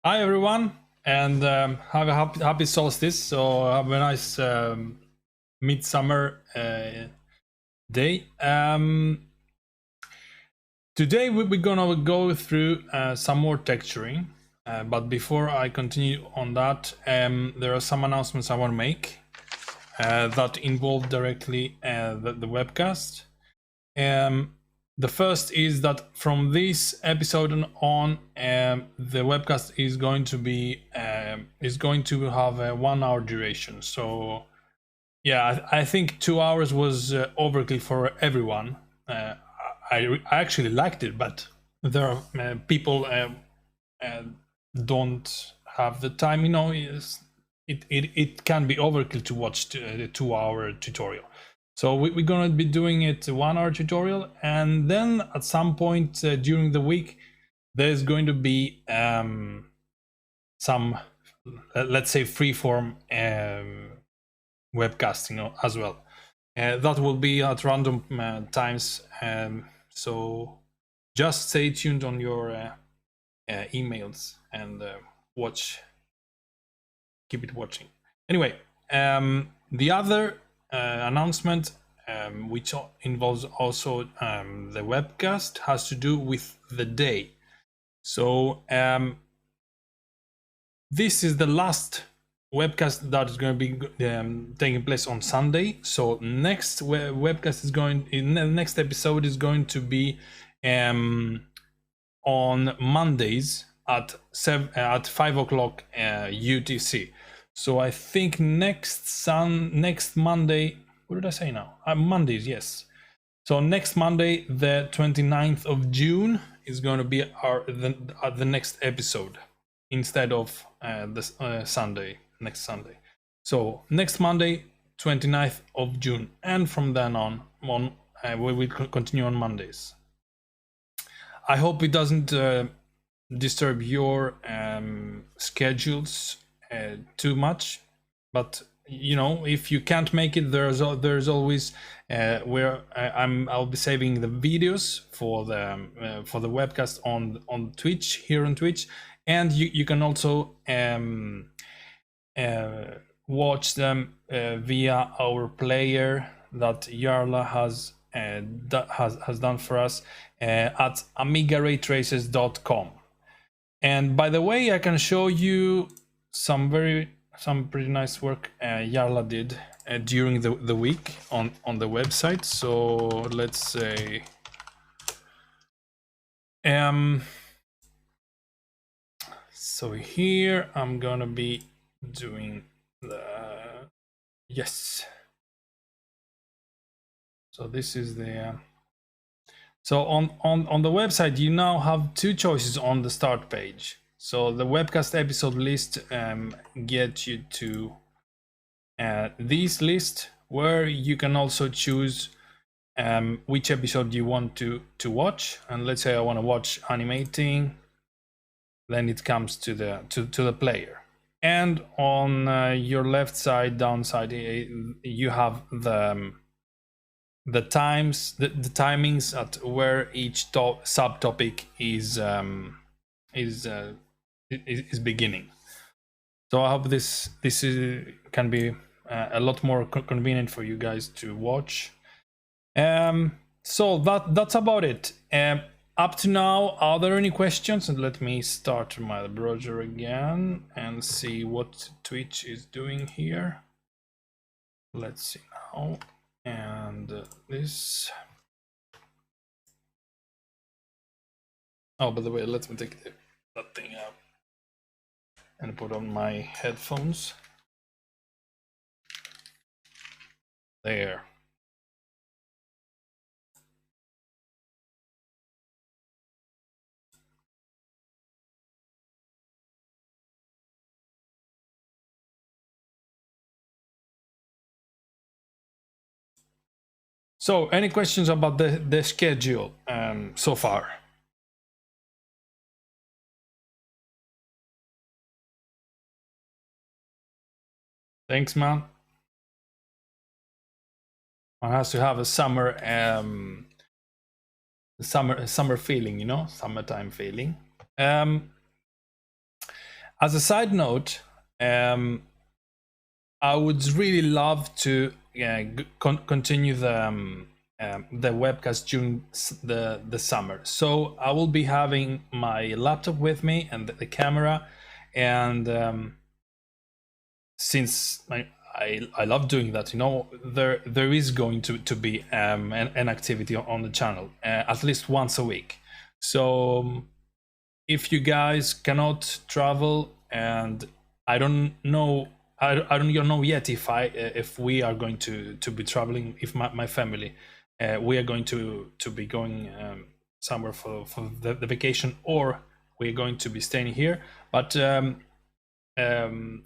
Hi everyone, and have a happy solstice. So have a nice midsummer day. Today we're gonna go through some more texturing, but before I continue on that, there are some announcements I want to make that involve directly the webcast. The first is that from this episode on, the webcast is going to have a 1 hour duration. So yeah, I think 2 hours was overkill for everyone. I actually liked it, but there are people don't have the time. It can be overkill to watch the 2 hour tutorial. So we're gonna be doing it 1 hour tutorial, and then at some point during the week, there's going to be some, let's say, freeform webcasting as well. That will be at random times. So just stay tuned on your emails and keep it watching. Anyway, the other announcement, which involves also the webcast, has to do with the day. So this is the last webcast that is going to be taking place on Sunday. So next webcast is next episode is going to be on Mondays at 5 o'clock UTC. So I think next Monday, what did I say now? Mondays, yes. So next Monday, the 29th of June, is going to be the next episode instead of next Sunday. So next Monday, 29th of June, and from then on we will continue on Mondays. I hope it doesn't disturb your schedules too much, but if you can't make it, there's always where I'll be saving the videos for the webcast on Twitch, here on Twitch, and you can also watch them via our player that Jarla has done for us at amigaraytracers.com. And by the way, I can show you some pretty nice work Jarla did during the week on the website. So let's say so here I'm gonna be doing yes. So this is the so on the website, you now have two choices on the start page. So the webcast episode list gets you to this list, where you can also choose which episode you want to watch. And let's say I want to watch animating, then it comes to the player. And on your left side, downside, you have the timings at where each subtopic is beginning. So I hope this can be a lot more convenient for you guys to watch. So that's about it. Up to now, are there any questions? And let me start my browser again and see what Twitch is doing here. Let's see now. And this. Oh, by the way, let me take that thing out and put on my headphones. There. So, any questions about the schedule so far? Thanks, man. One has to have a summer feeling, summertime feeling. As a side note, I would really love to continue the webcast during the summer. So I will be having my laptop with me and the camera, and since I love doing that, you know, there is going to be an activity on the channel at least once a week. So if you guys cannot travel, and I don't know, I don't know yet if we are going to be traveling, if my family we are going to be going somewhere for the vacation, or we're going to be staying here. But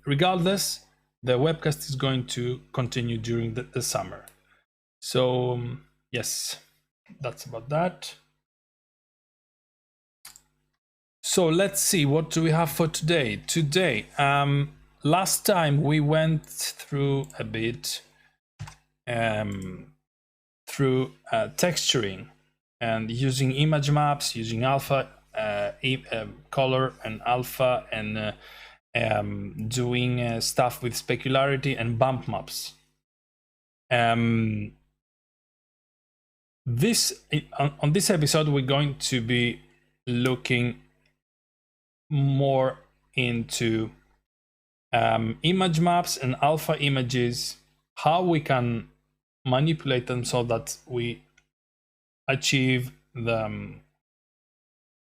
regardless, the webcast is going to continue during the summer. So yes, that's about that. So let's see, what do we have for today? Last time we went through a bit through texturing and using image maps, using alpha color and alpha, and doing stuff with specularity and bump maps. On this episode, we're going to be looking more into image maps and alpha images, how we can manipulate them so that we achieve the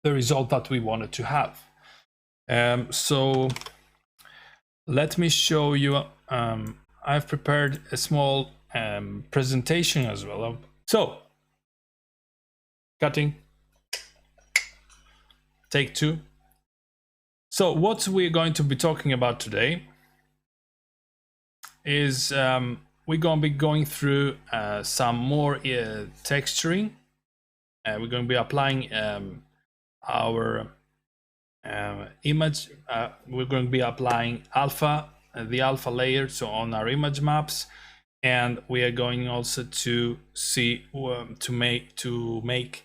result that we wanted to have. So let me show you. I've prepared a small presentation as well. So cutting, take two. So what we're going to be talking about today is we're going to be going through some more texturing. We're going to be applying our image. We're going to be applying alpha, the alpha layer, so on our image maps, and we are going also to see to make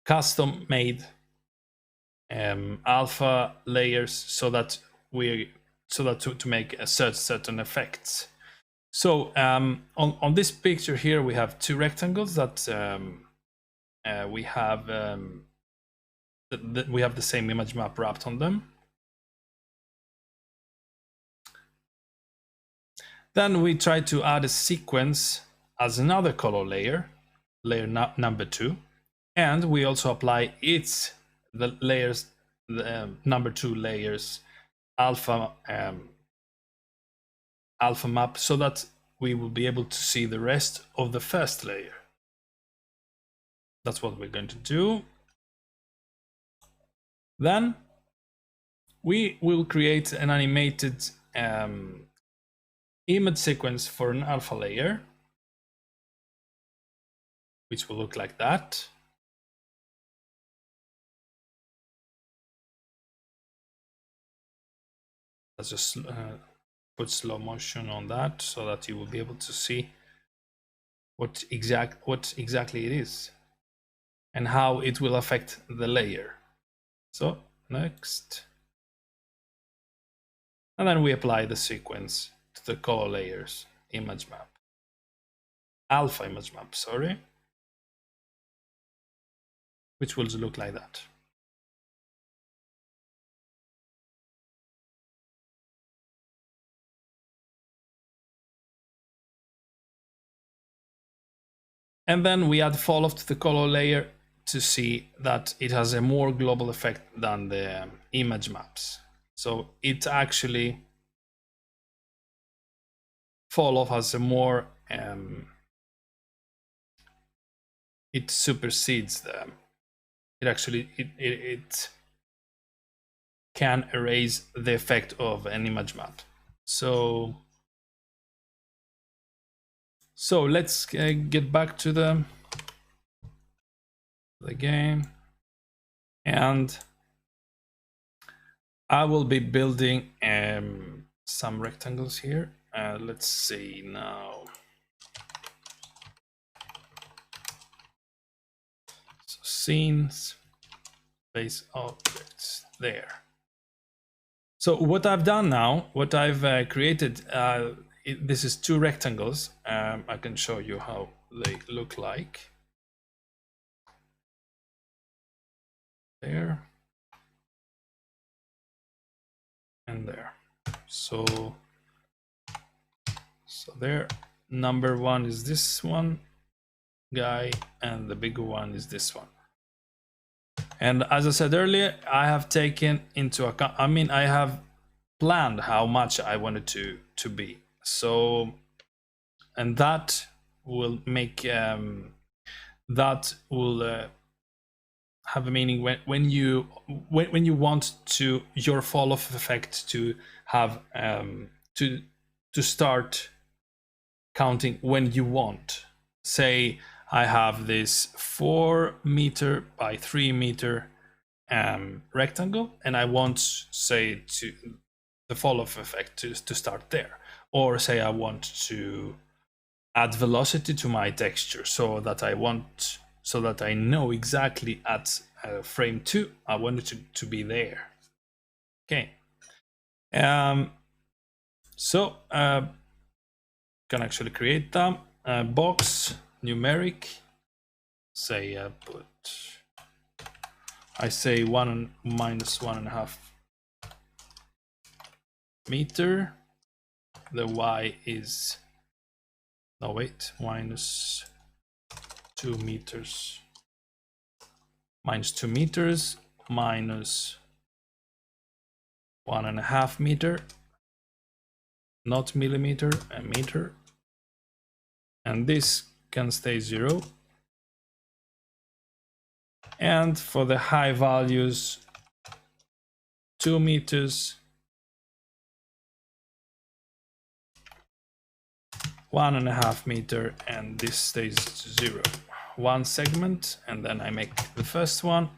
custom made alpha layers, so that to make a certain effects. So on this picture here, we have two rectangles that we have the same image map wrapped on them. Then we try to add a sequence as another color layer, number 2, and we also apply the layers, number 2 layers alpha map, so that we will be able to see the rest of the first layer. That's what we're going to do. Then we will create an animated image sequence for an alpha layer, which will look like that. Let's just put slow motion on that, so that you will be able to see what exactly it is and how it will affect the layer. So next, and then we apply the sequence to the color layers image map, alpha image map, sorry, which will look like that. And then we add fall off to the color layer to see that it has a more global effect than the image maps. So it actually, fall off has a more, it supersedes them. It actually, it can erase the effect of an image map. So let's get back to the game, and I will be building some rectangles here. Let's see now. So scenes, base objects there. So what I've done now, what I've created, this is two rectangles. I can show you how they look like. There and there. So there, number one is this one guy, and the bigger one is this one. And as I said earlier, I have taken into account, I mean, I have planned how much I wanted to be. So, and that will make, that will have a meaning when you want to your fall off effect to have to start counting when you want. Say I have this 4 meter by 3 meter rectangle, and I want, say, to the fall off effect to start there, or say I want to add velocity to my texture, so that I know exactly at frame 2 I want it to be there. Okay. So can actually create them. Box numeric. Say I say 1 minus 1.5 meter. The y is, no wait, minus 2 meters. Minus 2 meters minus 1.5 meter, not millimeter, a meter. And this can stay 0. And for the high values, 2 meters, 1.5 meter, and this stays 0. One segment, and then I make the first one.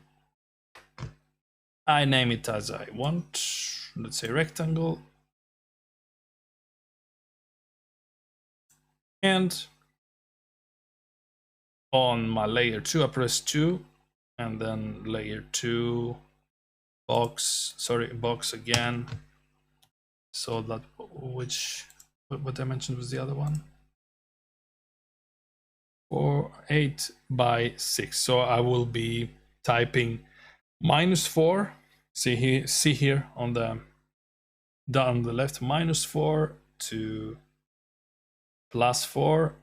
I name it as I want, let's say rectangle. And on my layer 2, I press 2, and then layer 2, box again. So that, what I mentioned was the other one. 8 by 6. So I will be typing -4. See here on the down the left, -4 to +4,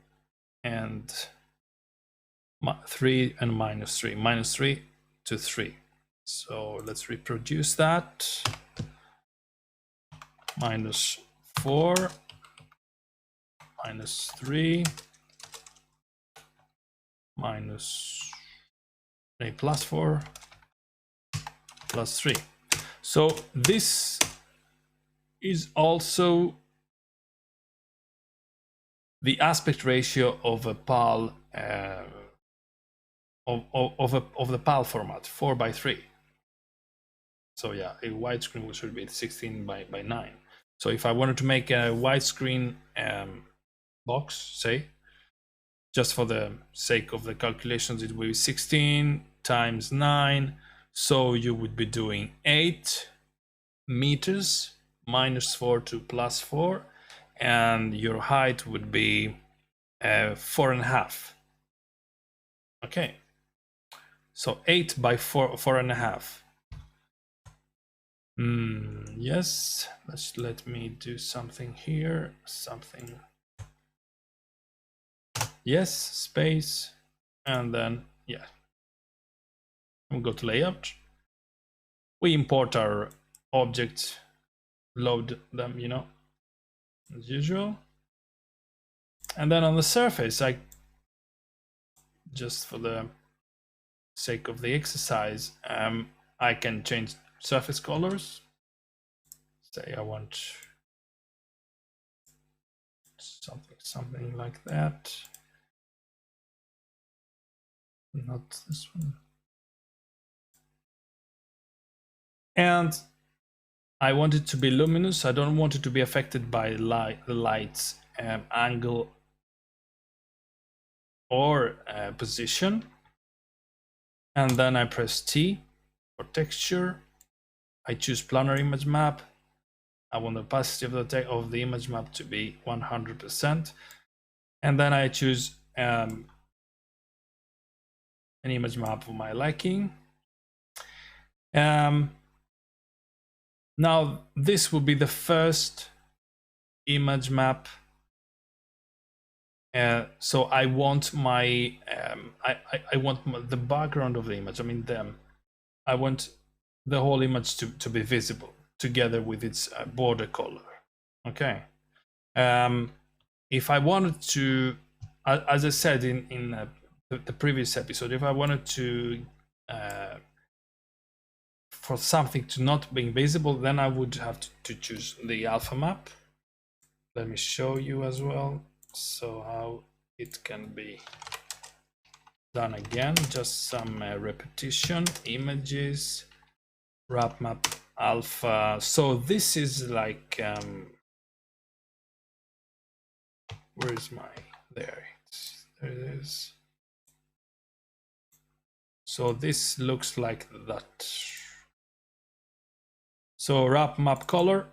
and 3 and -3, -3 to 3. So let's reproduce that. -4, -3, +4, +3. So this is also the aspect ratio of a PAL of the PAL format, 4 by 3. So yeah, a widescreen should be 16 by 9. So if I wanted to make a widescreen box, say, just for the sake of the calculations, it will be 16 times 9. So you would be doing 8 meters, -4 to +4, and your height would be 4.5. Okay, so 8 by 4.5. Yes, let me do something here. Yes, space, and then yeah, we'll go to layout. We import our objects, load them, you know, as usual. And then on the surface, just for the sake of the exercise, I can change surface colors. Say I want something like that. Not this one. And I want it to be luminous. I don't want it to be affected by the light's angle or position. And then I press T for texture. I choose planar image map, I want the opacity of the image map to be 100%, and then I choose an image map of my liking. Now this will be the first image map. So I want my I want the background of the image. I mean, I want the whole image to be visible together with its border color. Okay. If I wanted to, as I said in the previous episode, if I wanted to for something to not be visible, then I would have to choose the alpha map. Let me show you as well, so how it can be done again. Just some repetition. Images, wrap map, alpha. So this is like where is my there it is. So this looks like that. So wrap map color,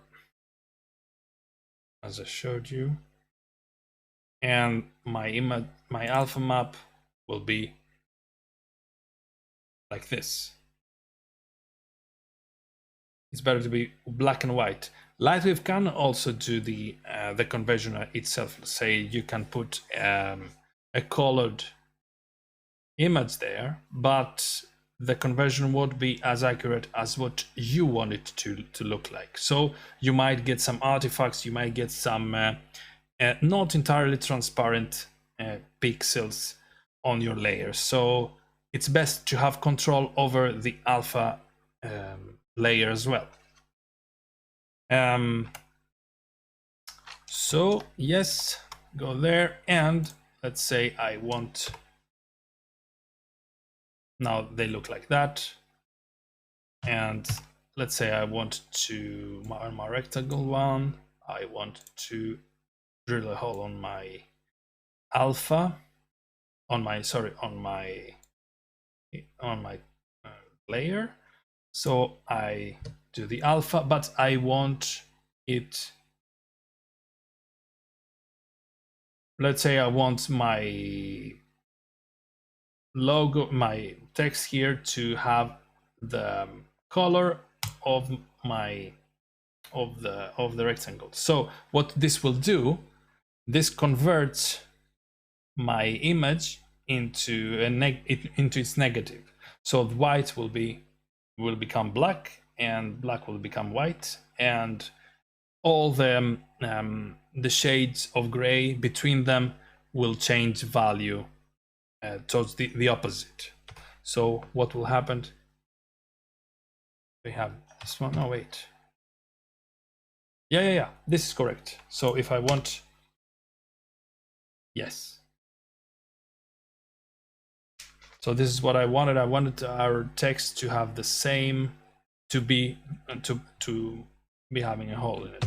as I showed you, and my image, my alpha map will be like this. It's better to be black and white. Lightwave can also do the conversion itself. Say you can put a colored image there, but the conversion won't be as accurate as what you want it to look like. So you might get some artifacts, you might get some not entirely transparent pixels on your layers. So it's best to have control over the alpha layer as well. So yes, go there, and let's say I want, now they look like that, and let's say I want to, my rectangle one, I want to drill a hole on my alpha, on my layer. So I do the alpha, but I want it, let's say I want my logo, my text here to have the color of my the rectangle. So what this will do, this converts my image into into its negative. So the white will become black, and black will become white, and all the shades of gray between them will change value towards the opposite. So what will happen? We have this one. Oh wait. Yeah. This is correct. So if I want, yes. So this is what I wanted. I wanted our text to have the same, to be having a hole in it.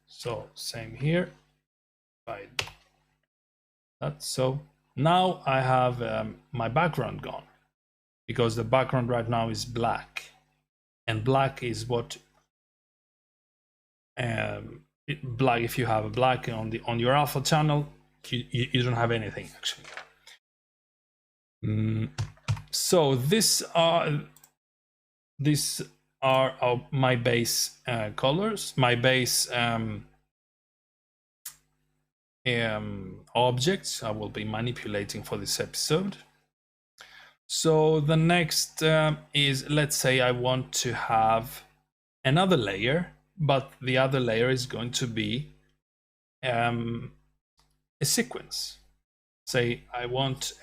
So same here. By that. So now I have my background gone, because the background right now is black, and black is what black. If you have a black on your alpha channel, you don't have anything actually. So these are my base colors, my base objects I will be manipulating for this episode. So the next is, let's say I want to have another layer, but the other layer is going to be a sequence. Say I want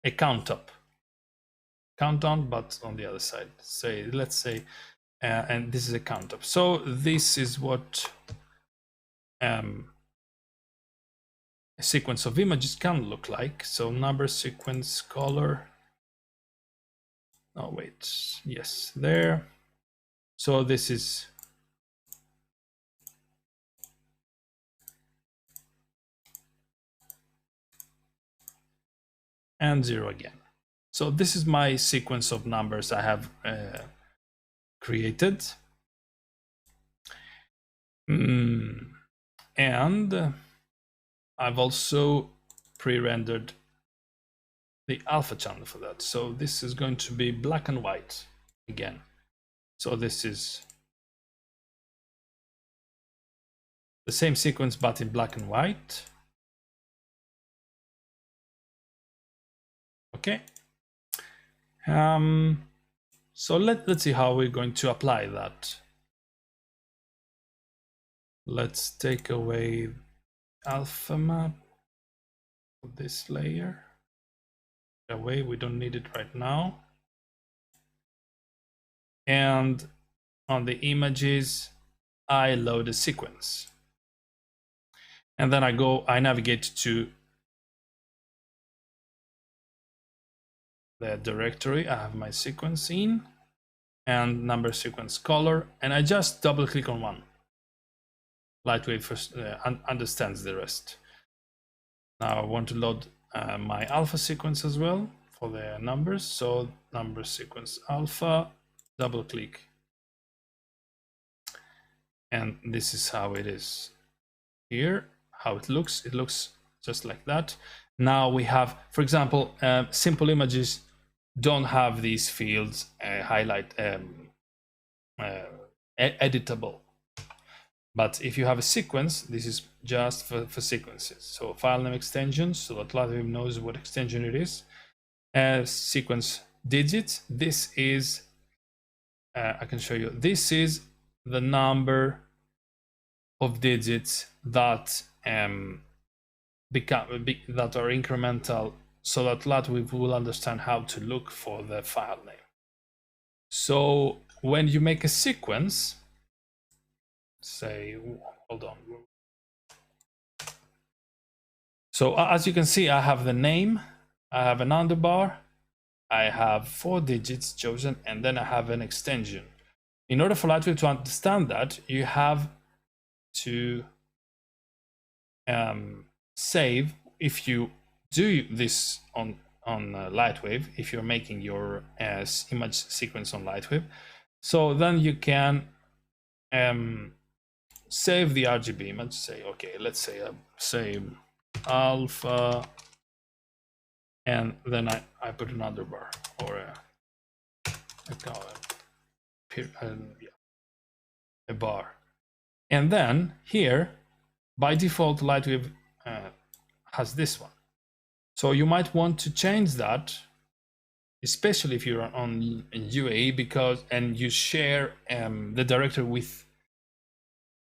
a count on, but on the other side. Say, let's say, and this is a count up. So this is what a sequence of images can look like. So number, sequence, color. Oh wait, yes, there. So this is and 0 again. So this is my sequence of numbers I have created. And I've also pre-rendered the alpha channel for that. So this is going to be black and white again. So this is the same sequence but in black and white. Okay. So let's see how we're going to apply that. Let's take away alpha map of this layer. Away, we don't need it right now. And on the images, I load a sequence. And then I navigate to the directory. I have my sequence in and number sequence color, and I just double click on one. Lightwave first understands the rest. Now I want to load my alpha sequence as well for the numbers. So number sequence alpha, double click. And this is how it is here, how it looks. It looks just like that. Now we have, for example, simple images don't have these fields editable. But if you have a sequence, this is just for sequences. So file name extensions, so that Lightwave knows what extension it is. Sequence digits. This is, I can show you, this is the number of digits that that are incremental, so that Lightwave will understand how to look for the file name. So when you make a sequence, say, hold on. So as you can see, I have the name, I have an underbar, I have 4 digits chosen, and then I have an extension. In order for Lightwave to understand that, you have to save. If you do this on Lightwave, if you're making your image sequence on Lightwave, so then you can save the RGB image. Say, okay, let's say say alpha, and then I put an underbar or a bar, and then here by default Lightwave has this one. So you might want to change that, especially if you're on UAE, and you share the directory with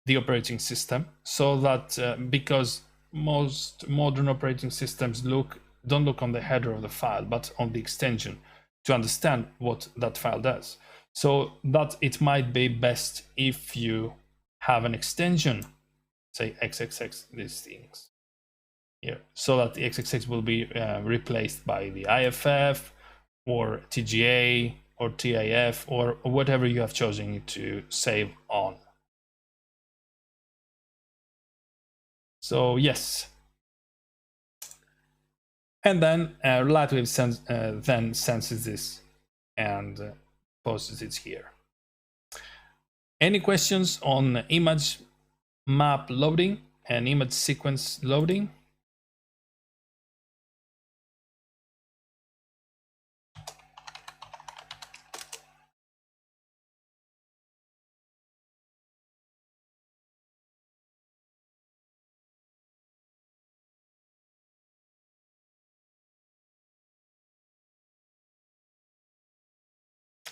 the operating system, so that because most modern operating systems don't look on the header of the file, but on the extension to understand what that file does. So that it might be best if you have an extension, say XXX, these things here, so that the XXX will be replaced by the IFF or TGA or TIF or whatever you have chosen to save on. So yes, and then Lightwave then senses this and posts it here. Any questions on image map loading and image sequence loading?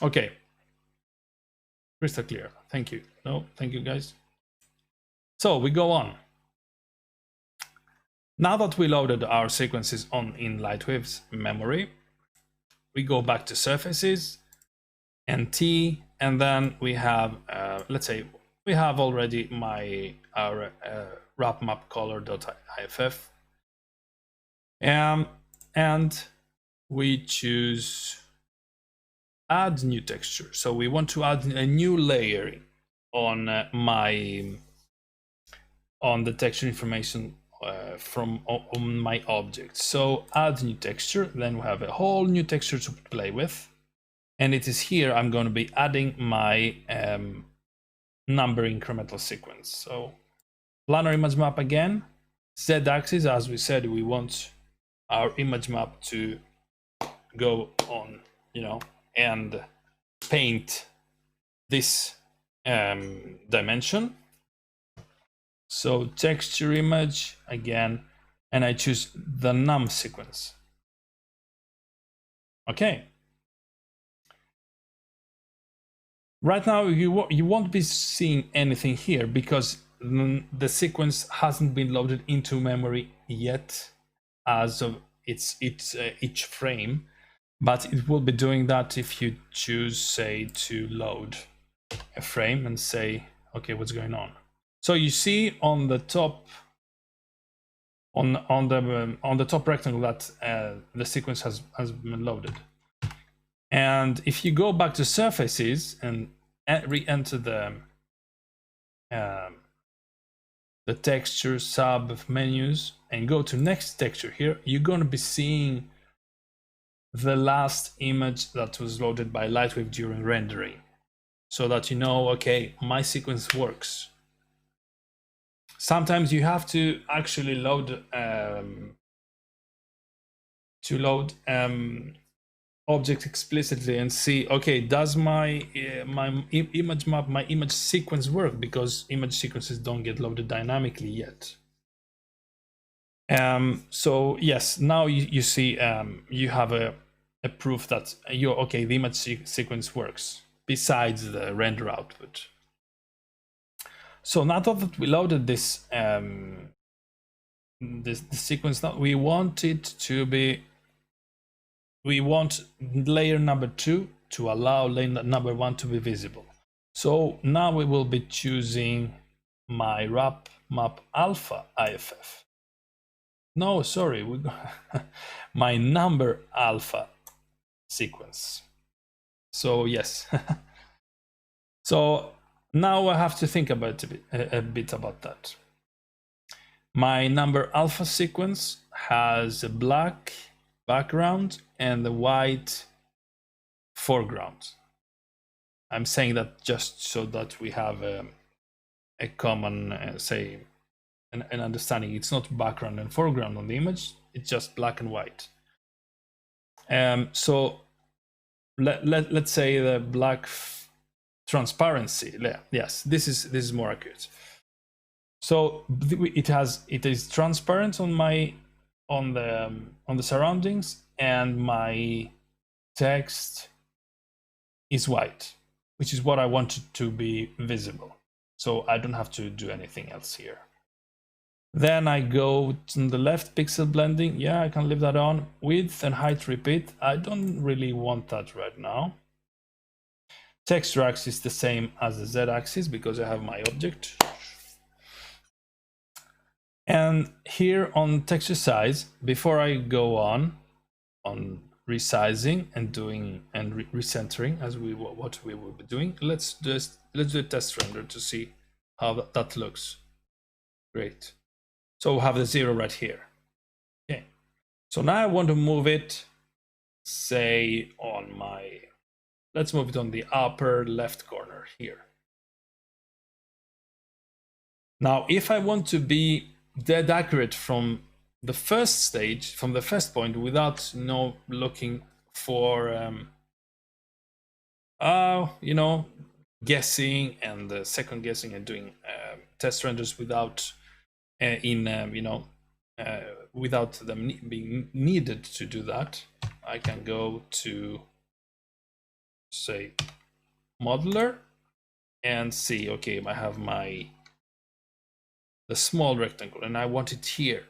Okay, crystal clear. Thank you. No, thank you, guys. So we go on. Now that we loaded our sequences in Lightwave's memory, we go back to surfaces and T, and then we have, let's say, we have already our wrap map color.iff, and we choose add new texture. So we want to add a new layer on the texture information on my object. So add new texture, then we have a whole new texture to play with, and it is here I'm going to be adding my number incremental sequence. So planar image map again, z-axis, as we said, we want our image map to go on, and paint this dimension. So texture image again, and I choose the num sequence. Okay. Right now, you won't be seeing anything here because the sequence hasn't been loaded into memory yet as of each frame, but it will be doing that if you choose, say, to load a frame and say, okay, what's going on? So you see on the top, on the top rectangle that the sequence has been loaded. And if you go back to surfaces and re-enter the texture sub menus and go to next texture here, you're going to be seeing the last image that was loaded by Lightwave during rendering, so that you know, okay, my sequence works. Sometimes you have to actually load object explicitly and see, okay, does my image map, my image sequence work? Because image sequences don't get loaded dynamically yet. So yes, now you see you have a proof that okay, the image sequence works besides the render output. So now that we loaded this this sequence, now we want it to be, we want layer number 2 to allow layer number 1 to be visible. So now we will be choosing my wrap map alpha IFF. No, sorry, my number alpha sequence. So yes. So now I have to think about a bit about that. My number alpha sequence has a black background and a white foreground. I'm saying that just so that we have a common, say, an understanding. It's not background and foreground on the image, it's just black and white. So let's say the black transparency. Yes, this is more accurate. So it is transparent on the surroundings, and my text is white, which is what I wanted to be visible. So I don't have to do anything else here. Then I go to the left, pixel blending. Yeah, I can leave that on. Width and height repeat. I don't really want that right now. Texture axis is the same as the Z axis because I have my object. And here on texture size, before I go on resizing and doing and recentering as what we will be doing, let's do a test render to see how that looks. Great. So we'll have the 0 right here. Okay. So now I want to move it, say on my, let's move it on the upper left corner here. Now, if I want to be dead accurate from the first stage, from the first point, without looking for guessing and second guessing and doing test renders without without them being needed to do that, I can go to, say, modeler and see, okay, I have the small rectangle and I want it here.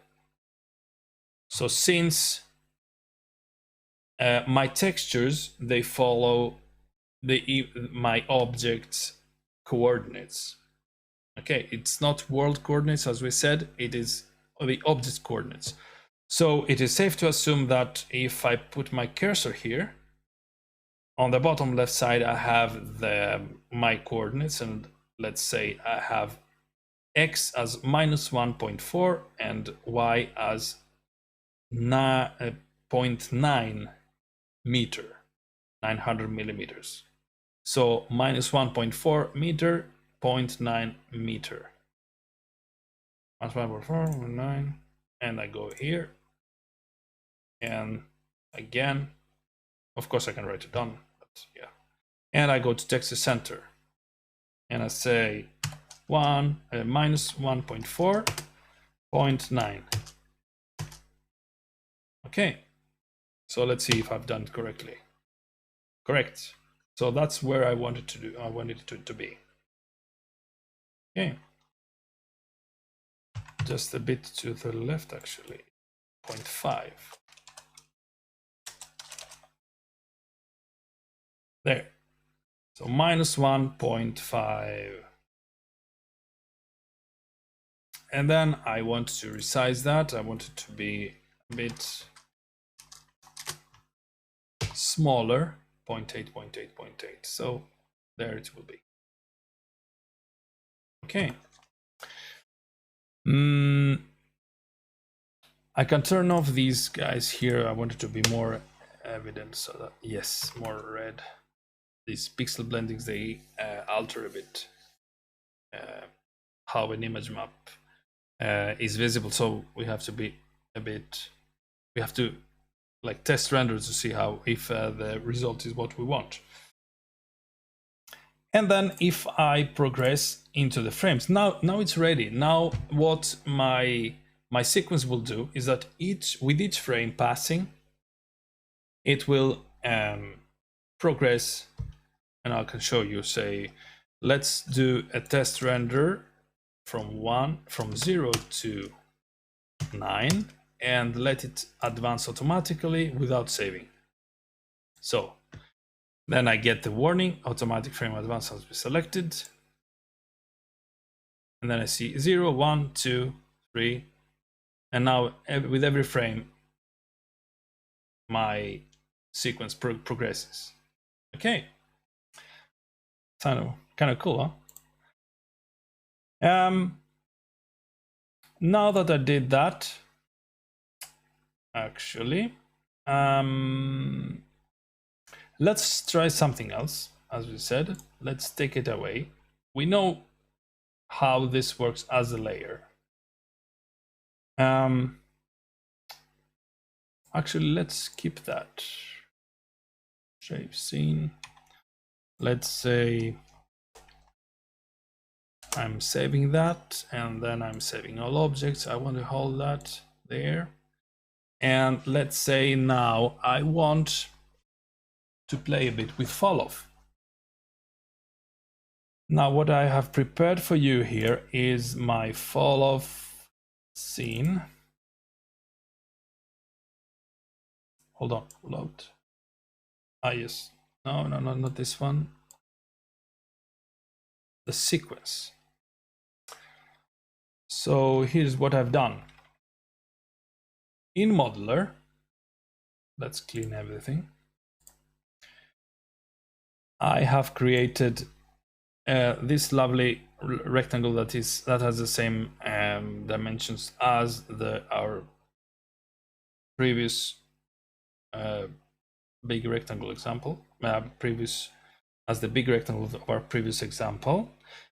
So since my textures, they follow my object's coordinates. Okay, it's not world coordinates as we said, it is the object coordinates. So it is safe to assume that if I put my cursor here, on the bottom left side I have my coordinates, and let's say I have x as -1.4 and y as 0.9 meter, 900 millimeters. So -1.4 meter 0.9 meter. 1.4.9, and I go here, and again, of course I can write it down, but yeah. And I go to Texas Center, and I say minus 1.4.9. Okay, so let's see if I've done it correctly. Correct. So that's where I wanted to do. I wanted it to be. Okay. Just a bit to the left, actually. 0.5. There. So minus 1.5. And then I want to resize that. I want it to be a bit smaller. 0.8, 0.8, 0.8. So there it will be. Okay. I can turn off these guys here. I want it to be more evident, so that, yes, more red. These pixel blendings, they alter a bit how an image map is visible. So we have to be a bit, we have to like test render to see how, if the result is what we want. And then if I progress into the frames, now it's ready. Now what my sequence will do is that with each frame passing, it will progress, and I can show you, say, let's do a test render from 0 to 9 and let it advance automatically without saving. So then I get the warning, automatic frame advance has been selected. And then I see 0, 1, 2, 3. And now with every frame, my sequence progresses. Okay. Kind of cool, huh? Now that I did that, actually, let's try something else. As we said, let's take it away. We know how this works as a layer. Actually, let's keep that shape scene. Let's say I'm saving that, and then I'm saving all objects. I want to hold that there. And let's say now I want to play a bit with fall off. Now what I have prepared for you here is my fall off scene. Hold on, load. Yes. No, not this one. The sequence. So here's what I've done. In Modeler, let's clean everything. I have created this lovely rectangle that has the same dimensions as our previous big rectangle example. As the big rectangle of our previous example.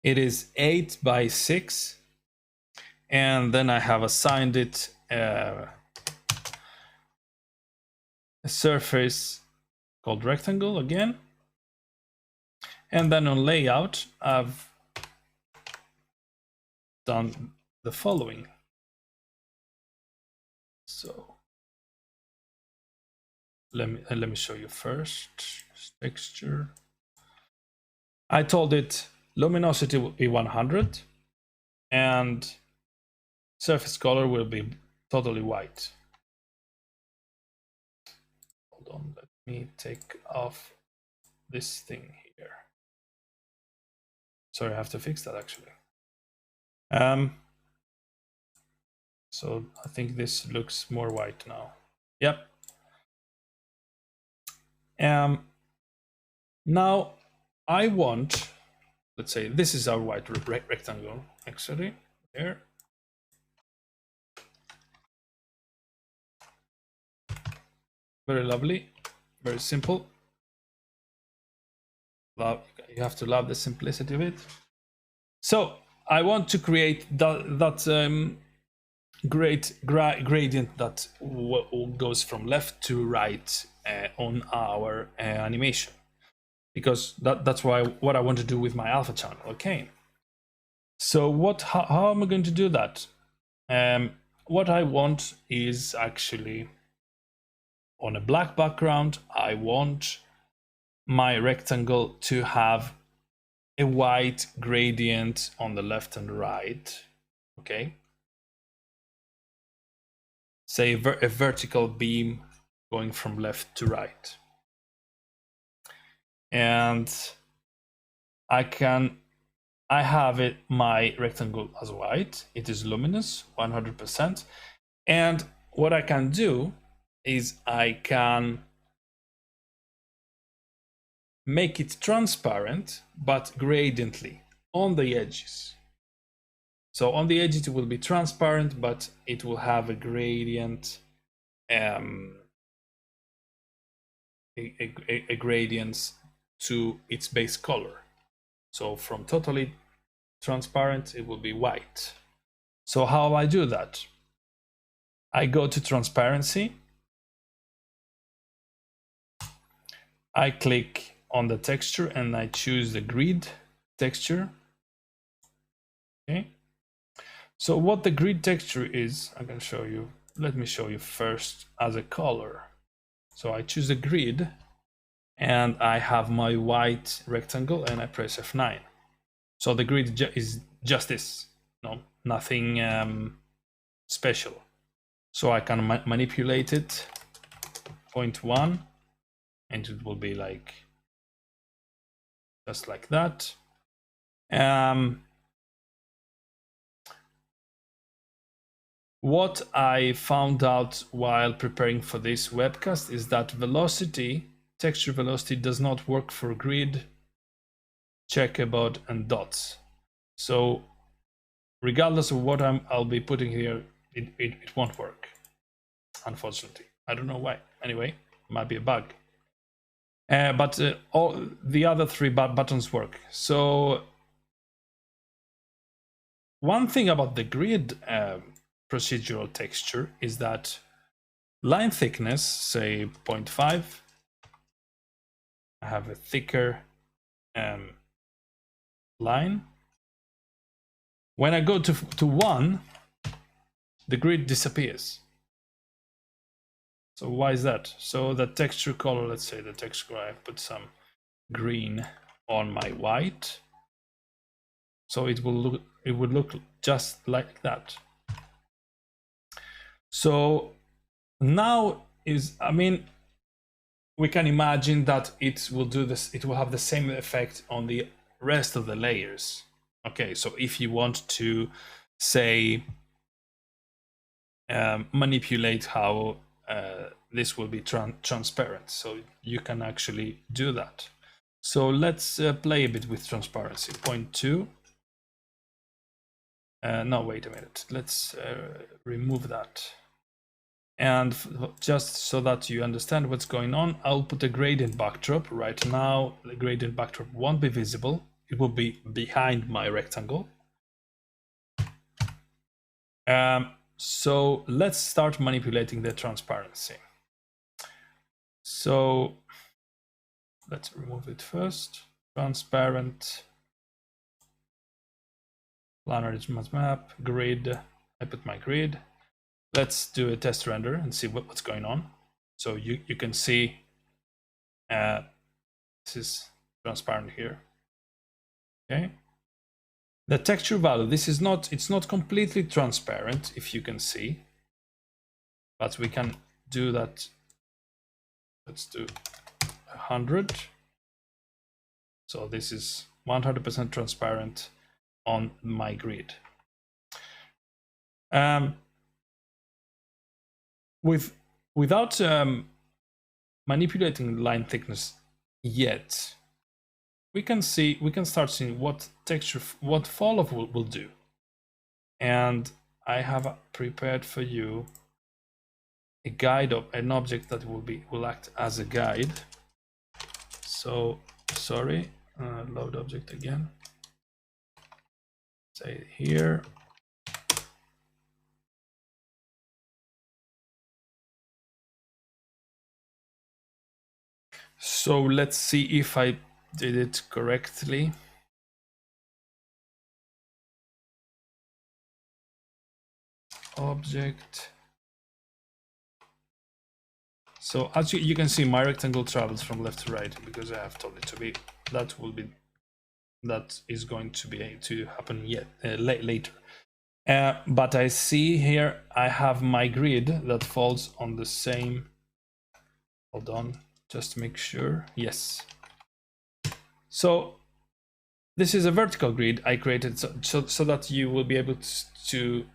It is 8 by 6, and then I have assigned it a surface called rectangle again. And then on layout, I've done the following. So let me show you first. Texture. I told it luminosity will be 100 and surface color will be totally white. Hold on, let me take off this thing here. Sorry, I have to fix that actually. So I think this looks more white now. Yep. Now I want, let's say this is our white rectangle actually there. Very lovely, very simple. You have to love the simplicity of it. So I want to create that great gradient that goes from left to right on our animation, because that's what I want to do with my alpha channel. Okay, so how am I going to do that? What I want is actually on a black background. I want my rectangle to have a white gradient on the left and right. Okay, say a vertical beam going from left to right, and I have it, my rectangle as white. It is luminous 100%, and what I can do is I can make it transparent but gradiently on the edges. So on the edges it will be transparent, but it will have a gradient, a gradient to its base color. So from totally transparent, it will be white. So how I do that? I go to transparency. I click on the texture and I choose the grid texture. Okay. So what the grid texture is, I can show you. Let me show you first as a color. So I choose the grid and I have my white rectangle and I press F9. So the grid is just this, no, nothing special. So I can manipulate it, 0.1, and it will be like just like that. What I found out while preparing for this webcast is that velocity, texture velocity, does not work for grid, checkerboard, and dots. So regardless of what I'll be putting here, it won't work, unfortunately. I don't know why. Anyway, it might be a bug. But all the other three buttons work. So one thing about the grid procedural texture is that line thickness, say 0.5, I have a thicker line. When I go to 1, the grid disappears. So why is that? So the texture color, let's say the texture color, I put some green on my white. So it would look just like that. So now I mean, we can imagine that it will do this, it will have the same effect on the rest of the layers. Okay, so if you want to, say, manipulate how this will be transparent, so you can actually do that. So let's play a bit with transparency. 0.2. No, wait a minute. Let's remove that. And just so that you understand what's going on, I'll put a gradient backdrop. Right now, the gradient backdrop won't be visible. It will be behind my rectangle. So let's start manipulating the transparency. So let's remove it first. Transparent, planar map, grid. I put my grid. Let's do a test render and see what's going on. So you can see this is transparent here. Okay. The texture value, it's not completely transparent, if you can see, but we can do that. Let's do 100. So this is 100% transparent on my grid. Without manipulating line thickness yet, we can start seeing what texture, what fall off will do. And I have prepared for you a guide of an object that will act as a guide. So sorry, load object again. say here. So let's see if I did it correctly. Object. So as you can see, my rectangle travels from left to right because I have told it to be. That is going to be to happen yet later. But I see here I have my grid that falls on the same. Hold on, just to make sure. Yes. So this is a vertical grid I created so that you will be able to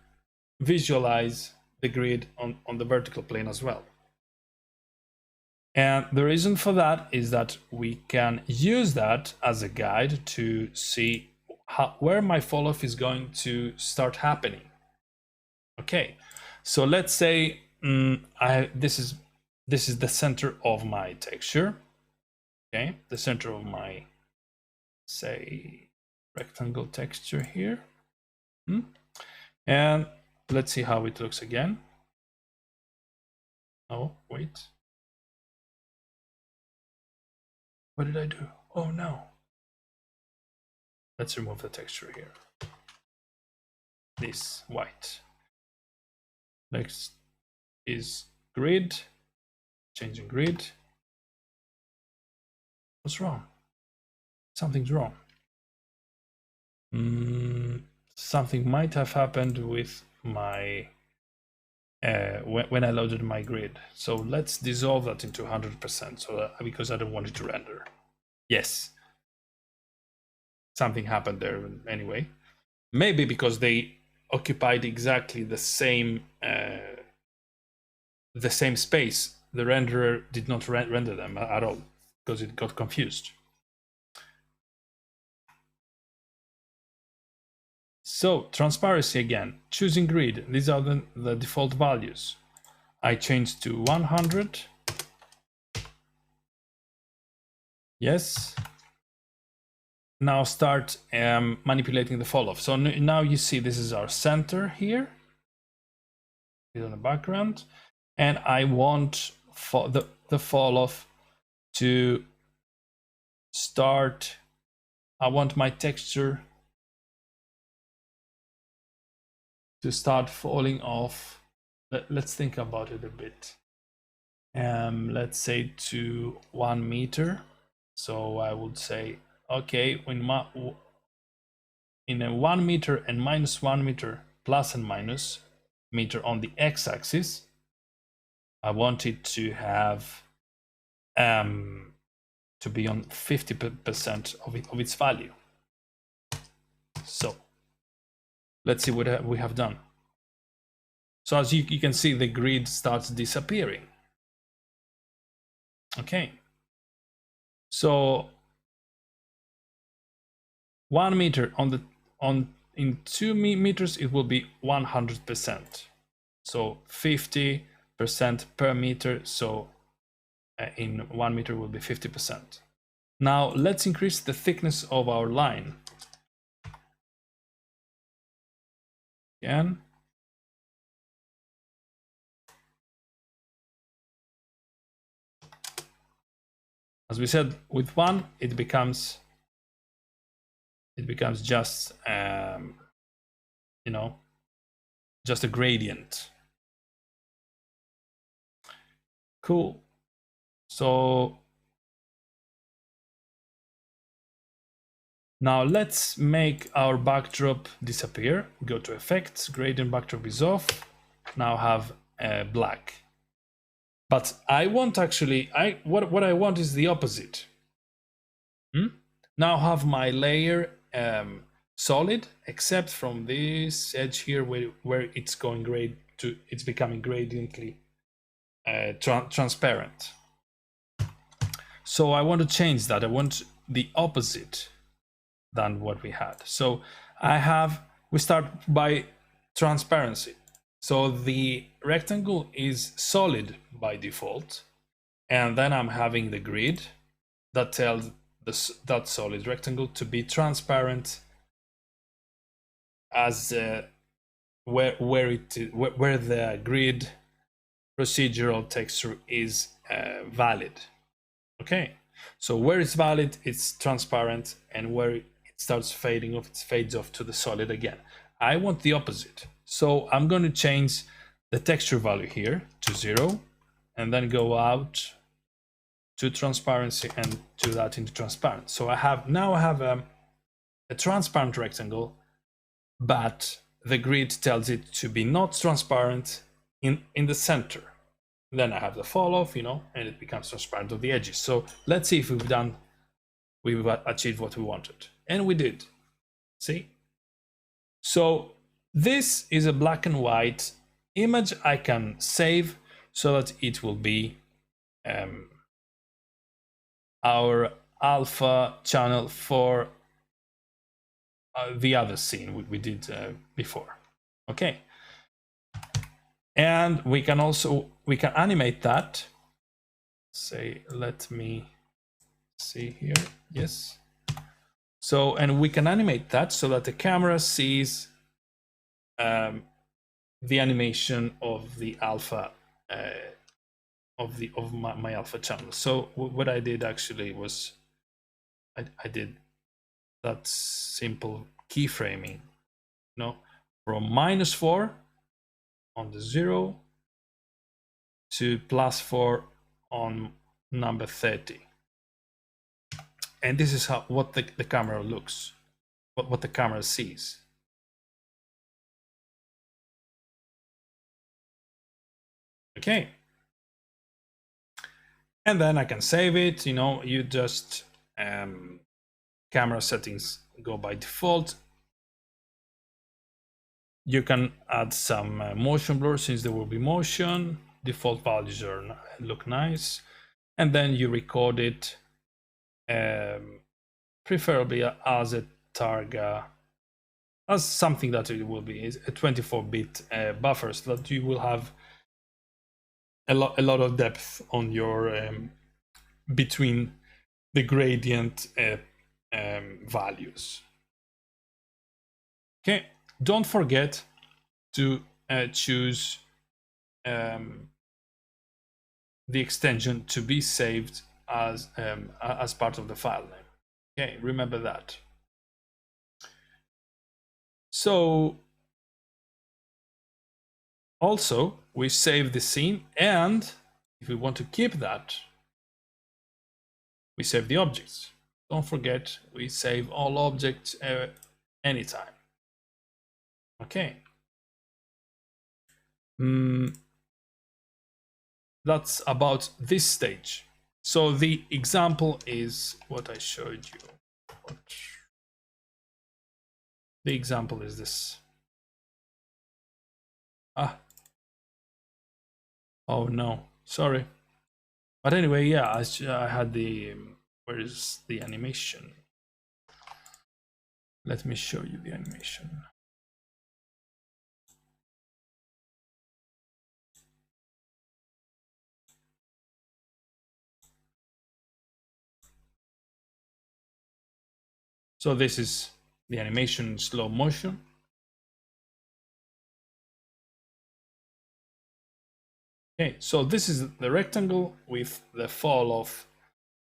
visualize the grid on the vertical plane as well. And the reason for that is that we can use that as a guide to see where my fall off is going to start happening. Okay, so let's say this is the center of my texture. Okay, the center of my, say, rectangle texture here. And let's see how it looks again. Oh, wait. What did I do? Oh no. Let's remove the texture here. This white. Next is grid. Changing grid. What's wrong? Something's wrong. Something might have happened with my when I loaded my grid. So let's dissolve that into 100%. So that, because I don't want it to render. Yes, something happened there anyway. Maybe because they occupied exactly the same space. The renderer did not render them at all because it got confused. So transparency again, choosing grid. These are the default values. I changed to 100. Yes. Now start manipulating the fall off. So now you see this is our center here. It's on the background. And I want for the fall off to start. I want my texture to start falling off. Let's think about it a bit. Let's say to 1 meter. So I would say, okay, in a 1 meter and -1 meter, plus and minus meter on the x-axis, I want it to have to be on 50% of its value. So let's see what we have done. So as you can see, the grid starts disappearing. Okay. So 1 meter in 2 meters, it will be 100%. So 50% per meter. So in 1 meter will be 50%. Now let's increase the thickness of our line. Again. As we said, with 1, it becomes just you know, just a gradient. Cool. So now let's make our backdrop disappear. Go to effects, gradient backdrop is off. Now have black. But I want actually, what I want is the opposite. Now have my layer solid, except from this edge here where it's going it's becoming gradiently transparent. So I want to change that. I want the opposite than what we had. So we start by transparency. So the rectangle is solid by default, and then I'm having the grid that tells that solid rectangle to be transparent as where the grid procedural texture is valid. Okay, so where it's valid, it's transparent, and where it starts fading off, it fades off to the solid again. I want the opposite, so I'm going to change the texture value here to 0, and then go out to transparency and do that into transparent. So I have a transparent rectangle, but the grid tells it to be not transparent in the center. Then I have the fall off, you know, and it becomes transparent on the edges. So let's see if we've achieved what we wanted. And we did. See? So this is a black and white image I can save so that it will be our alpha channel for the other scene we did before. Okay. And we can animate that. Say, let me see here. Yes. So, and we can animate that so that the camera sees the animation of the alpha of my alpha channel. So what I did actually was I did that simple keyframing, you know, from -4 on the 0 to +4 on number 30. And this is what the camera looks, what the camera sees. Okay. And then I can save it, you know, you just camera settings go by default. You can add some motion blur since there will be motion. Default values look nice. And then you record it, preferably as a Targa, as something that it will be, is a 24-bit buffer, so that you will have a lot of depth on your between the gradient values. Okay, don't forget to choose the extension to be saved as part of the file name. Okay, remember that. So also we save the scene, and if we want to keep that, we save the objects. Don't forget, we save all objects anytime. Okay. That's about this stage. So the example is what I showed you. The example is this. Oh no, sorry. But anyway, yeah, I had the, where is the animation? Let me show you the animation. So this is the animation in slow motion. Okay, so this is the rectangle with the fall off.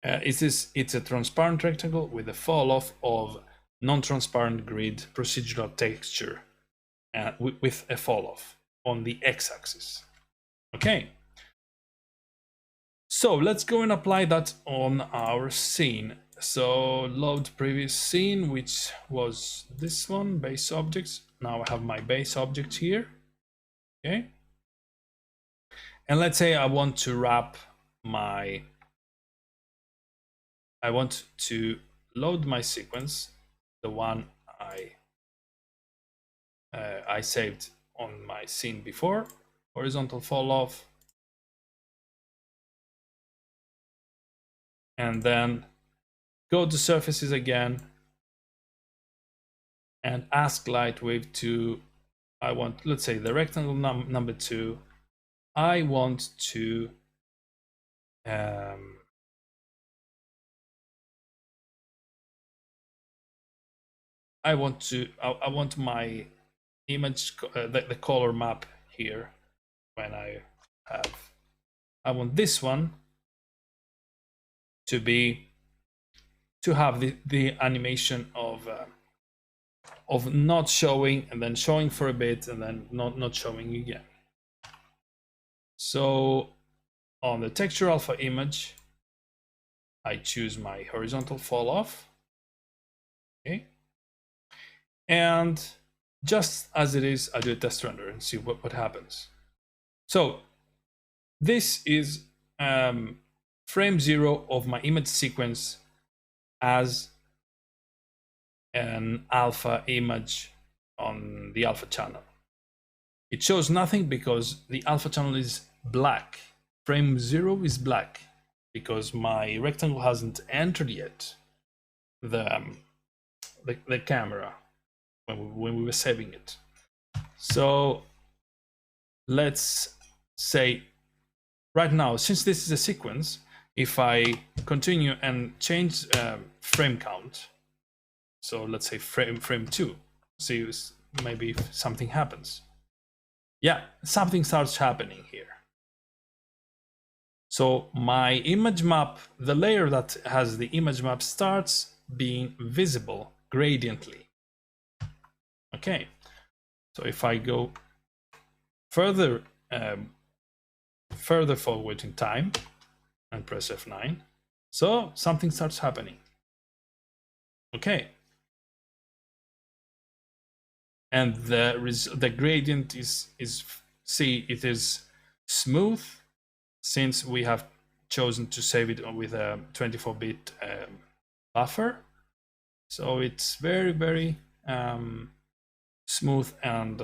It's a transparent rectangle with the fall off of non-transparent grid procedural texture with a fall off on the x-axis. Okay. So let's go and apply that on our scene. So load previous scene, which was this one, base objects. Now I have my base object here. Okay. And let's say I want to wrap I want to load my sequence, the one I saved on my scene before, horizontal fall off, and then go to surfaces again and ask Lightwave to, I want, let's say the rectangle number 2, I want to I want my image, the color map here. When I want this one to have the animation of not showing and then showing for a bit and then not showing again. So on the texture alpha image, I choose my horizontal fall off. Okay. And just as it is, I do a test render and see what happens. So this is frame 0 of my image sequence as an alpha image on the alpha channel. It shows nothing because the alpha channel is black. Frame 0 is black because my rectangle hasn't entered yet the camera when we were saving it. So let's say right now, since this is a sequence, if I continue and change frame count, so let's say frame 2, see maybe if something happens. Yeah, something starts happening here. So my image map, the layer that has the image map, starts being visible gradiently. Okay, so if I go further forward in time and press F9, so something starts happening. Okay, and the gradient is see, it is smooth since we have chosen to save it with a 24-bit buffer. So it's very smooth and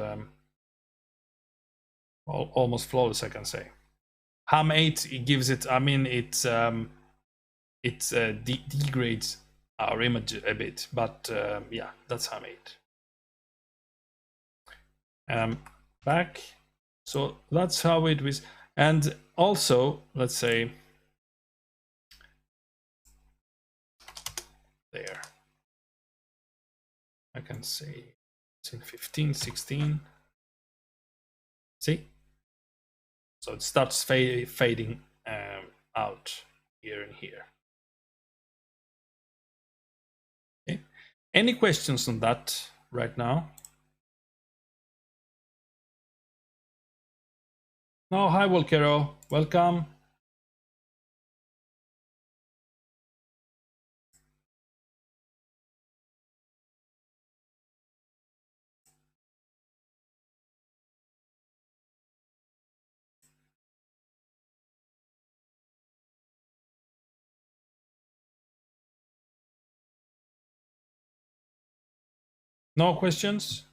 almost flawless, I can say. Ham8, it gives it, I mean, it degrades our image a bit, but yeah, that's Ham8. Back, so that's how it was. And also, let's say there, I can say it's in 15, 16. See, so it starts fading out here and here. Okay. Any questions on that right now? No, hi Volkero, welcome. No questions?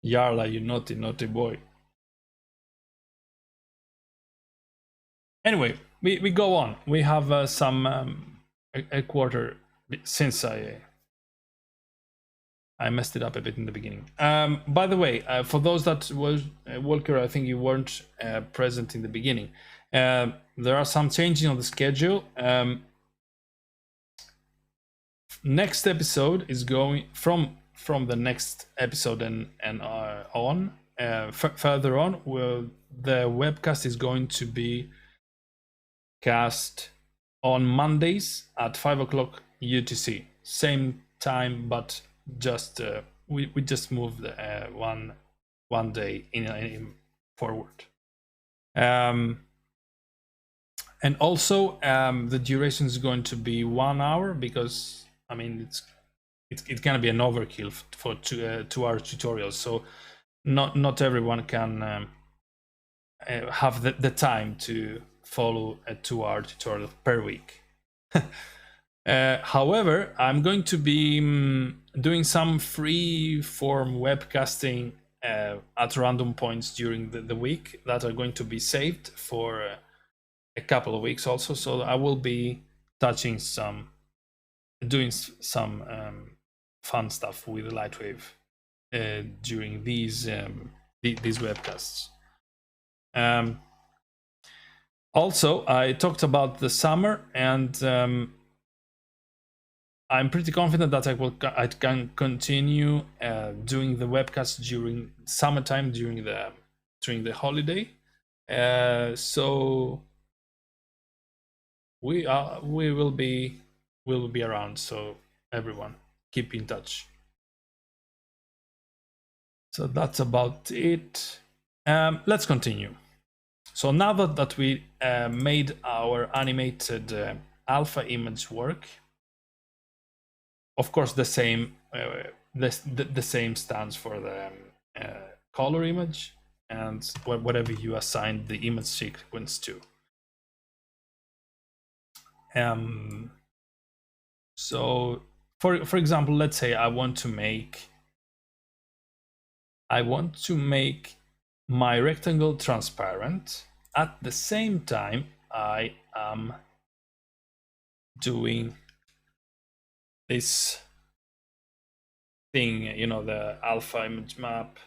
Yarla, you naughty boy. Anyway, we go on. We have a quarter since I messed it up a bit in the beginning. By the way, for those that was Walker, I think you weren't present in the beginning. There are some changes on the schedule. Next episode is going from the next episode and on. Further on, the webcast is going to be cast on Mondays at 5 o'clock UTC. Same time, but just we just moved one day in forward. And also the duration is going to be 1 hour because I mean it's gonna be an overkill for 2 hour tutorials. So not everyone can have the time to follow a 2 hour tutorial per week. However, I'm going to be doing some free form webcasting at random points during the week that are going to be saved for a couple of weeks also. So I will be doing some fun stuff with Lightwave during these webcasts. Also, I talked about the summer, and I'm pretty confident that I can continue doing the webcast during summertime, during the holiday. So we will be around. So everyone, keep in touch. So that's about it. Let's continue. So now that we made our animated alpha image work, of course the same the same stands for the color image and whatever you assign the image sequence to. So for example, let's say I want to make my rectangle transparent. At the same time, I am doing this thing, you know, the alpha image map.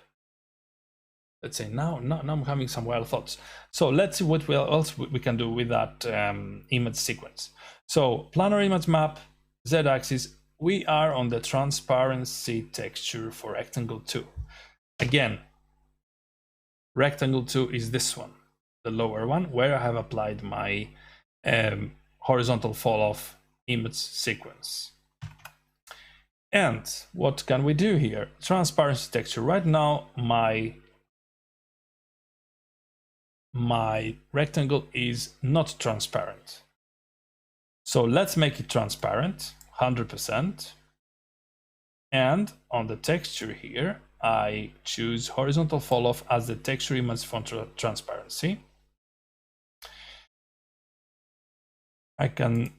Let's say now I'm having some wild thoughts. So let's see what else we can do with that image sequence. So planar image map, z-axis, we are on the transparency texture for rectangle 2. Again, rectangle 2 is this one, the lower one, where I have applied my horizontal fall off image sequence. And what can we do here? Transparency texture. Right now, my rectangle is not transparent. So let's make it transparent, 100%. And on the texture here, I choose horizontal fall off as the texture image for transparency. I can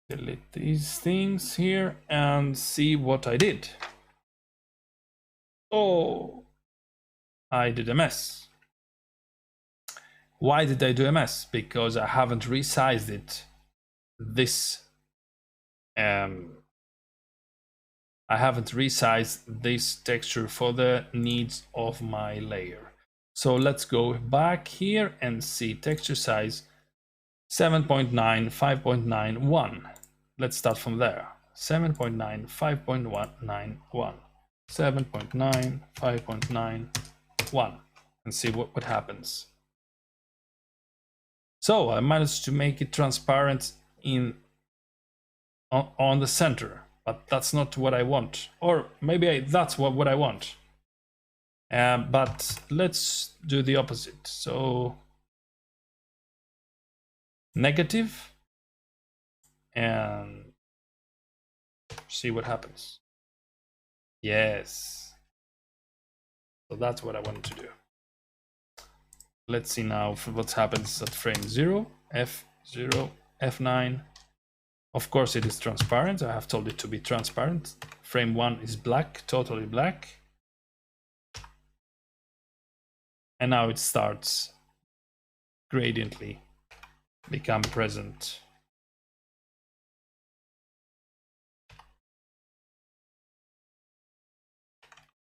delete these things here and see what I did. Oh, I did a mess. Why did I do a mess? Because I haven't resized it. I haven't resized this texture for the needs of my layer. So let's go back here and see texture size 7.9, 5.91. Let's start from there. 7.9, 5.191, 7.9, 5.91, and see what happens. So I managed to make it transparent on the center, but that's not what I want. Or maybe that's what I want. But let's do the opposite. So negative, and see what happens. Yes. So that's what I wanted to do. Let's see now what happens at frame 0, F0, F9. Of course it is transparent. I have told it to be transparent. Frame 1 is black, totally black. And now it starts gradiently become present.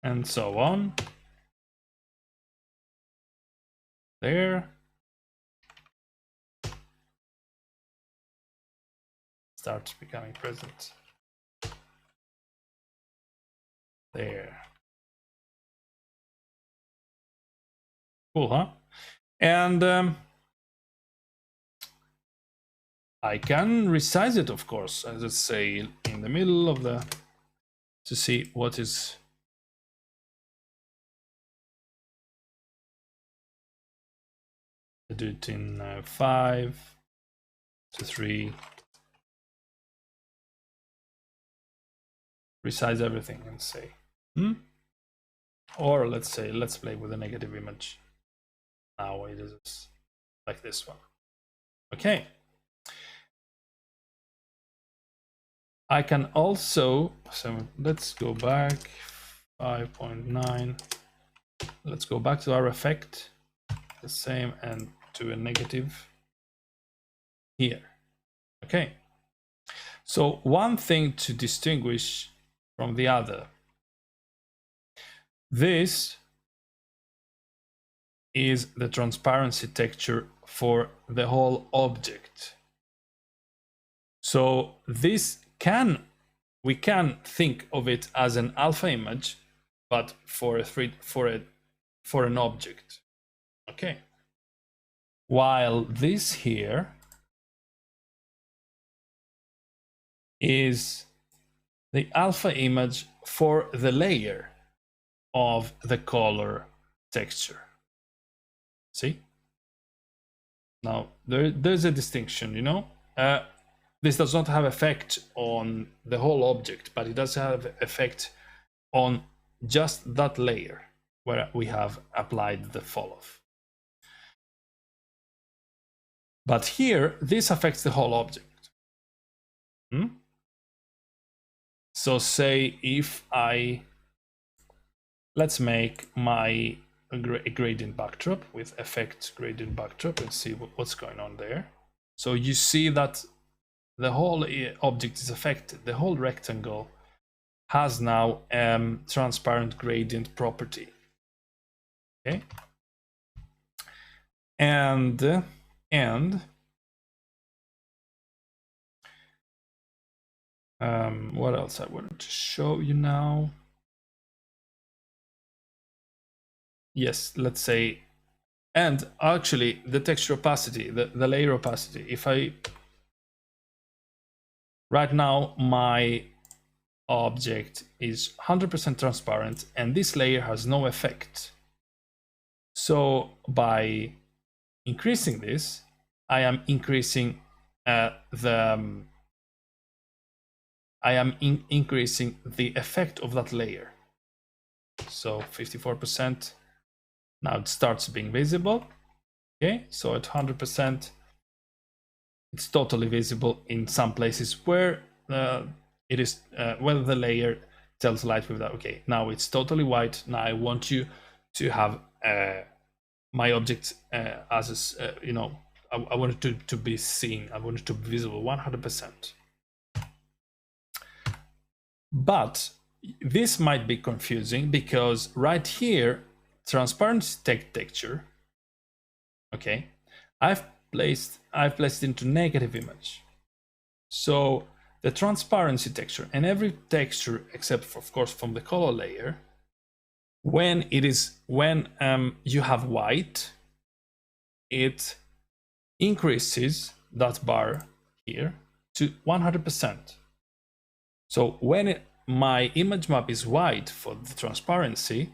And so on. There. Starts becoming present. There. Cool, huh? And I can resize it, of course, as let's say in the middle of the, to see what is. I do it in 5 to 3. Resize everything and say, or let's say, let's play with a negative image. Now it is like this one. Okay. I can also, so let's go back 5.9. Let's go back to our effect, the same, and to a negative here. Okay. So one thing to distinguish from the other, This is the transparency texture for the whole object. So we can think of it as an alpha image, but for an object. Okay. While this here is the alpha image for the layer of the color texture. See? Now there's a distinction, you know. This does not have effect on the whole object, but it does have effect on just that layer where we have applied the fall-off. But here, this affects the whole object. So say if let's make my gradient backdrop with effect gradient backdrop and see what's going on there. So you see that the whole object is affected. The whole rectangle has now transparent gradient property. Okay. And what else I wanted to show you now? Yes, let's say, and actually the texture opacity, the layer opacity. If right now my object is 100% transparent and this layer has no effect. So by increasing this, I am increasing increasing the effect of that layer. So 54%. Now it starts being visible. Okay, so at 100%, it's totally visible in some places where it is whether the layer tells light with that. Okay, now it's totally white. Now I want you to have my object as you know, I want it to be seen. I want it to be visible 100%. But this might be confusing because right here, transparency texture. Okay, I've placed into negative image. So the transparency texture and every texture except for, of course, from the color layer, when you have white, it increases that bar here to 100%. So when my image map is white for the transparency,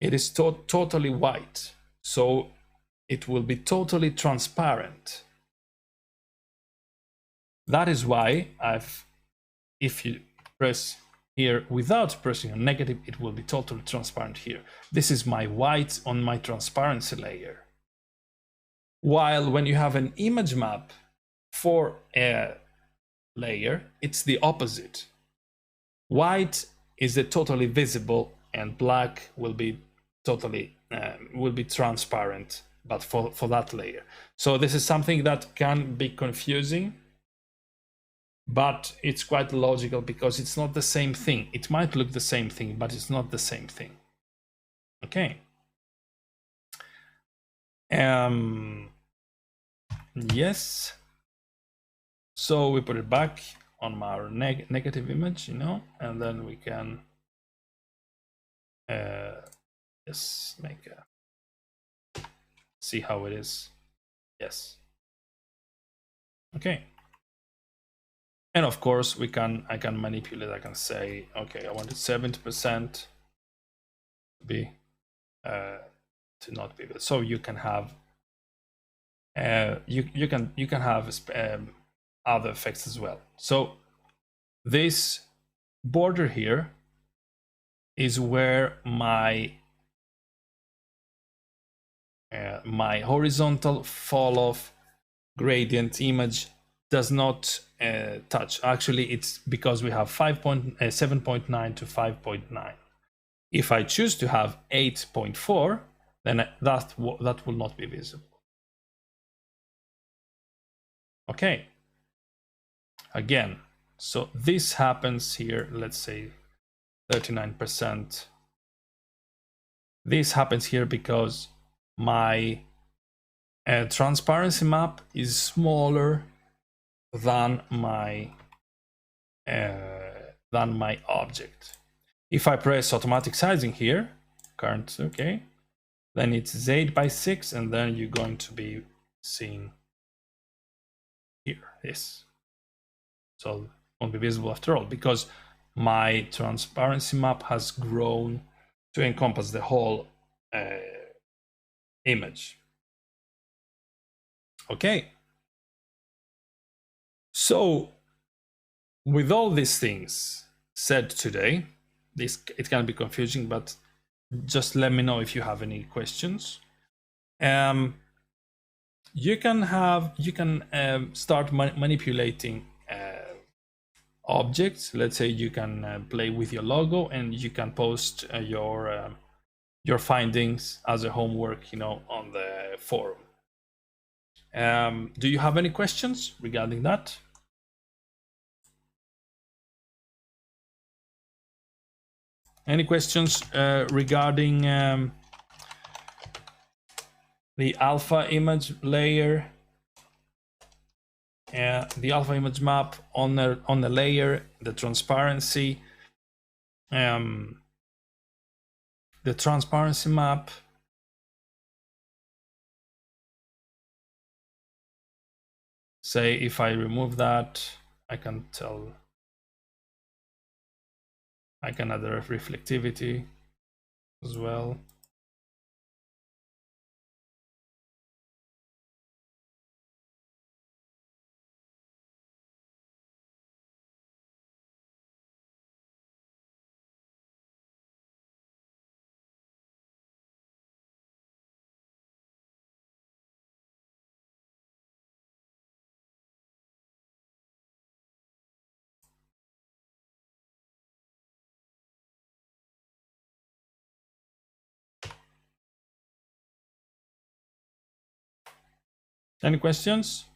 it is totally white. So it will be totally transparent. That is why if you press here without pressing a negative, it will be totally transparent here. This is my white on my transparency layer. While when you have an image map for a layer, it's the opposite. White is the totally visible and black will be totally transparent, but for that layer. So this is something that can be confusing, but it's quite logical because it's not the same thing. It might look the same thing, but it's not the same thing. Okay. Yes. So we put it back on our negative image, you know, and then we can just make a see how it is. Yes. Okay. And of course I can manipulate. I can say, okay, I want it 70% to be to not be. So you can have you can have other effects as well. So this border here is where my my horizontal fall off gradient image does not touch. Actually, it's because we have 7.9 to 5.9. If I choose to have 8.4, then that will not be visible. Okay. Again, so this happens here, let's say 39%. This happens here because my transparency map is smaller than my object. If I press automatic sizing here, current, okay, then it's 8 by 6, and then you're going to be seeing here this. So it won't be visible after all, because my transparency map has grown to encompass the whole image. Okay. So with all these things said today, it can be confusing, but just let me know if you have any questions. You can start manipulating objects. Let's say you can play with your logo, and you can post your findings as a homework, on the forum. Do you have any questions regarding that? Any questions regarding the alpha image layer, the alpha image map on the layer, the transparency, the transparency map? Say if I remove that, I can tell. I can add a reflectivity as well. Any questions?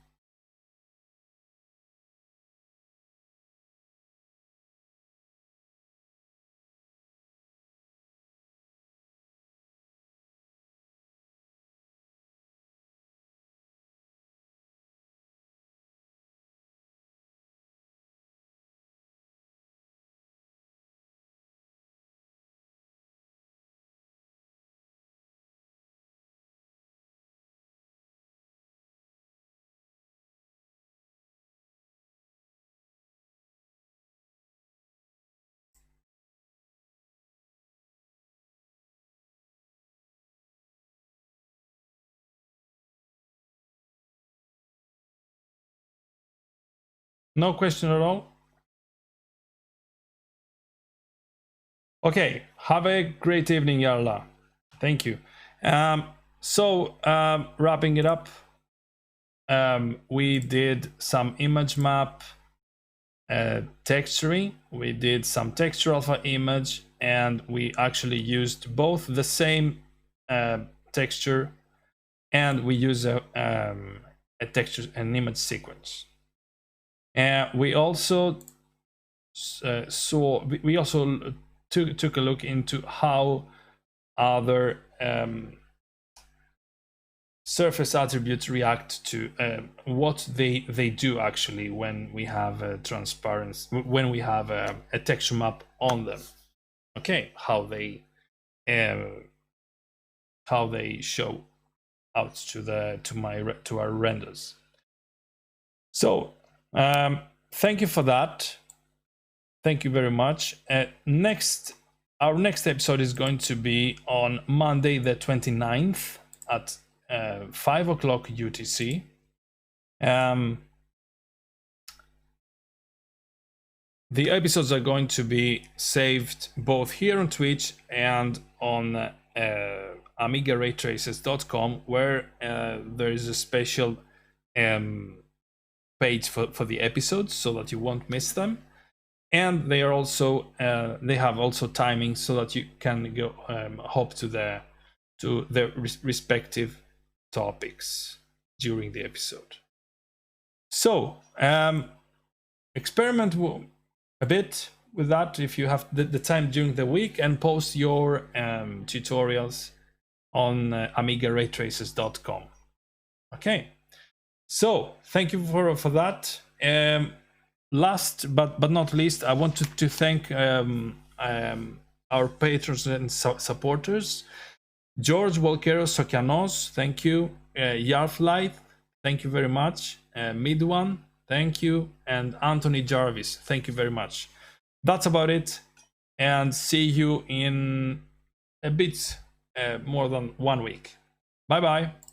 No question at all? Okay, have a great evening, Yarla. Thank you. Wrapping it up, we did some image map texturing, we did some texture alpha image, and we actually used both the same texture, and we use a texture and image sequence. And we also took a look into how other surface attributes react to what they do actually when we have a transparency, when we have a texture map on them. Okay, how they show out to our renders. So thank you for that. Thank you very much. Our next episode is going to be on Monday the 29th at 5 o'clock UTC. The episodes are going to be saved both here on Twitch and on AmigaRaytracers.com, where there is a special page for the episodes, so that you won't miss them. And they are also they have also timing, so that you can go hop to the respective topics during the episode. So experiment a bit, with that if you have the time during the week, and post your tutorials on amigaraytracers.com. Okay, so thank you for that. Last but not least, I wanted to thank our patrons and supporters. George Walkeros Sokianos, thank you. Yarflight, thank you very much. Midone, thank you. And Anthony Jarvis, thank you very much. That's about it. And see you in a bit more than 1 week. Bye bye.